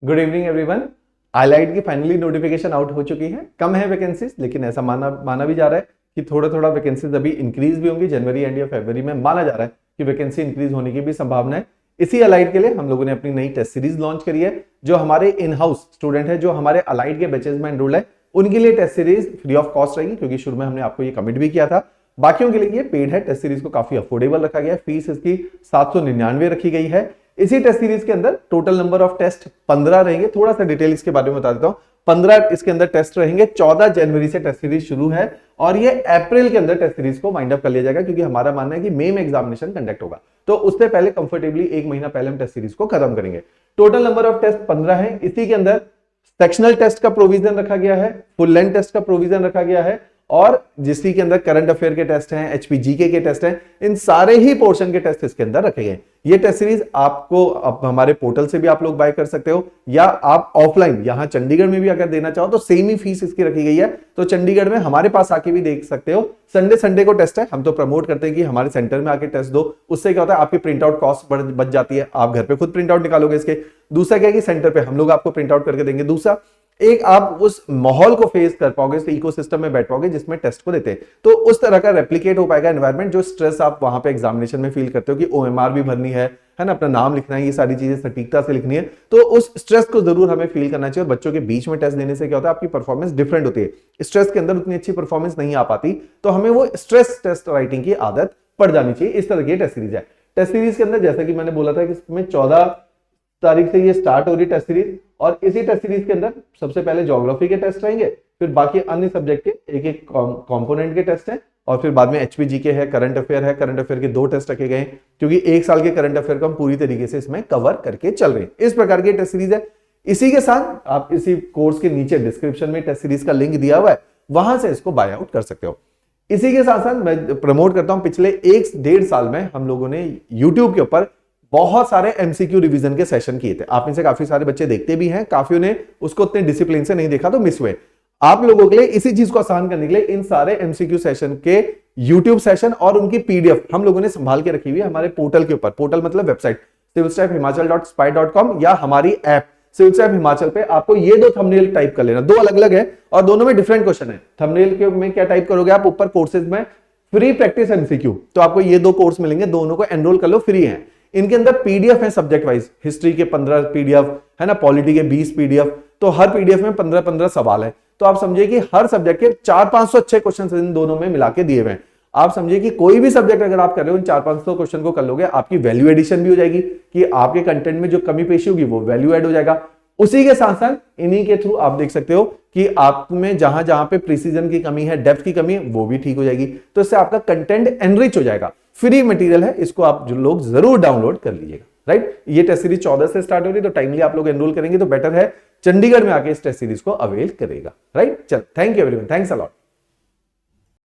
Good evening everyone. आईलाइट की finally notification out हो चुकी है। कम है वैकेंसीज, लेकिन ऐसा माना भी जा रहा है कि थोड़ा थोड़ा वैकेंसीज अभी इंक्रीज भी होंगी। जनवरी एंड या फरवरी में माना जा रहा है कि वैकेंसी इंक्रीज होने की भी संभावना है। इसी अलाइड के लिए हम लोगों ने अपनी नई टेस्ट सीरीज लॉन्च करी है। जो हमारे इन हाउस स्टूडेंट है, जो हमारे अलाइड के बैचेज में एनरोल्ड है, उनके लिए test series free of cost रहेगी, क्योंकि शुरू में हमने आपको ये कमिट भी किया था। बाकियों के लिए ये पेड है। टेस्ट सीरीज को काफी अफोर्डेबल रखा गया है। फीस इसकी 799 रखी गई है। इसी टेस्ट सीरीज के अंदर टोटल नंबर ऑफ टेस्ट 15 रहेंगे। थोड़ा सा डिटेल इसके बारे में बता देता हूं। 15 इसके अंदर टेस्ट रहेंगे। 14 जनवरी से टेस्ट सीरीज शुरू है और ये अप्रैल के अंदर टेस्ट सीरीज को वाइंड अप कर लिया जाएगा, क्योंकि हमारा मानना है कि मई में एग्जामिनेशन कंडक्ट होगा, तो उससे पहले कंफर्टेबली एक महीना पहले हम टेस्ट सीरीज को खत्म करेंगे। टोटल नंबर ऑफ टेस्ट 15 है। इसी के अंदर सेक्शनल टेस्ट का प्रोविजन रखा गया है, फुल लेंथ टेस्ट का प्रोविजन रखा गया है, और जिसकी के अंदर करंट अफेयर के टेस्ट हैं, एचपीजीके के टेस्ट हैं, इन सारे ही पोर्शन के टेस्ट इसके अंदर रखे गए। ये टेस्ट सीरीज आपको हमारे पोर्टल से भी आप लोग बाय कर सकते हो, या आप ऑफलाइन यहां चंडीगढ़ में भी अगर देना चाहो तो सेम ही फीस इसकी रखी गई है। तो चंडीगढ़ में हमारे पास आके भी देख सकते हो। संडे को टेस्ट है। हम तो प्रमोट करते हैं कि हमारे सेंटर में आके टेस्ट दो। उससे क्या होता है, आपकी प्रिंट आउट कॉस्ट बच जाती है। आप घर पे खुद प्रिंट आउट निकालोगे इसके। दूसरा क्या है कि सेंटर पे हम लोग आपको प्रिंट आउट करके देंगे। दूसरा, एक आप उस माहौल को फेस कर पाओगे, इस इकोसिस्टम में बैठ पाओगे जिसमें टेस्ट को देते हैं, तो उस तरह का रेप्लिकेट हो पाएगा एनवायरनमेंट। जो स्ट्रेस आप वहां पे एग्जामिनेशन में फील करते हो कि ओएमआर भी भरनी है ना, अपना नाम लिखना है, ये सारी चीजें सटीकता से लिखनी है, तो उस स्ट्रेस को जरूर हमें फील करना चाहिए। और बच्चों के बीच में टेस्ट देने से क्या होता है, आपकी परफॉर्मेंस डिफरेंट होती है। स्ट्रेस के अंदर उतनी अच्छी परफॉर्मेंस नहीं आ पाती, तो हमें वो स्ट्रेस टेस्ट राइटिंग की आदत पड़ जानी चाहिए। इस तरह की टेस्ट सीरीज है। टेस्ट सीरीज के अंदर जैसा कि मैंने बोला था कि इसमें 14 तारीख से ये स्टार्ट हो रही टेस्ट सीरीज, और इसी टेस्ट सीरीज के अंदर सबसे पहले ज्योग्राफी के टेस्ट रहेंगे, फिर बाकी अन्य सब्जेक्ट के एक एक कंपोनेंट के टेस्ट हैं, और फिर बाद में एचपीजीके है, करंट अफेयर है। करंट अफेयर के 2 टेस्ट रखे गए, क्योंकि एक साल के करंट अफेयर को हम पूरी तरीके से इसमें कवर करके चल रहे हैं। इस प्रकार की टेस्ट सीरीज है। इसी के साथ आप इसी कोर्स के नीचे डिस्क्रिप्शन में टेस्ट सीरीज का लिंक दिया हुआ है, वहां से इसको बाय आउट कर सकते हो। इसी के साथ साथ मैं प्रमोट करता हूं, पिछले 1-1.5 साल में हम लोगों ने यूट्यूब के ऊपर बहुत सारे एमसीक्यू रिवीजन के सेशन किए थे। आप में से काफी सारे बच्चे देखते भी हैं, काफियों ने उसको उतने डिसिप्लिन से नहीं देखा तो मिस हुए। आप लोगों के लिए इसी चीज को आसान करने के लिए इन सारे एमसीक्यू सेशन के यूट्यूब सेशन और उनकी पीडीएफ हम लोगों ने संभाल के रखी हुई है हमारे पोर्टल के ऊपर। पोर्टल मतलब वेबसाइट civilstaffhimachal.spy.com या हमारी ऐप सिविल स्टैफ हिमाचल पे। आपको ये 2 थंबनेल टाइप कर लेना, 2 अलग अलग है और दोनों में डिफरेंट क्वेश्चन है। थंबनेल के में क्या टाइप करोगे आप, ऊपर कोर्सेज में फ्री प्रैक्टिस एमसीक्यू, तो आपको ये 2 कोर्स मिलेंगे, दोनों को एनरोल कर लो, फ्री है। इनके अंदर पीडीएफ है सब्जेक्ट वाइज। हिस्ट्री के 15 पीडीएफ है ना, पॉलिटी के 20 पीडीएफ, तो हर पीडीएफ में 15-15 सवाल है। तो आप समझिए कि हर सब्जेक्ट के 400-500 अच्छे क्वेश्चन इन दोनों में मिला के दिए हुए हैं। आप समझिए कि कोई भी सब्जेक्ट अगर आप कर रहे हो, इन 400-500 क्वेश्चन को कर लोगे, आपकी वैल्यू एडिशन भी हो जाएगी, कि आपके कंटेंट में जो कमी पेशी होगी वो वैल्यू एड हो जाएगा। उसी के साथ साथ इन्हीं के थ्रू आप देख सकते हो कि आप में जहां जहां पे प्रिसीजन की कमी है, डेप्थ की कमी है, वो भी ठीक हो जाएगी। तो इससे आपका कंटेंट एनरिच हो जाएगा। फ्री मटेरियल है, इसको आप जो लोग जरूर डाउनलोड कर लीजिएगा। राइट, ये टेस्ट सीरीज 14 से स्टार्ट हो रही है, तो टाइमली आप लोग एनरोल करेंगे तो बेटर है। चंडीगढ़ में आके इस टेस्ट सीरीज को अवेल करेगा। राइट, चल, thank you everyone, thanks a lot.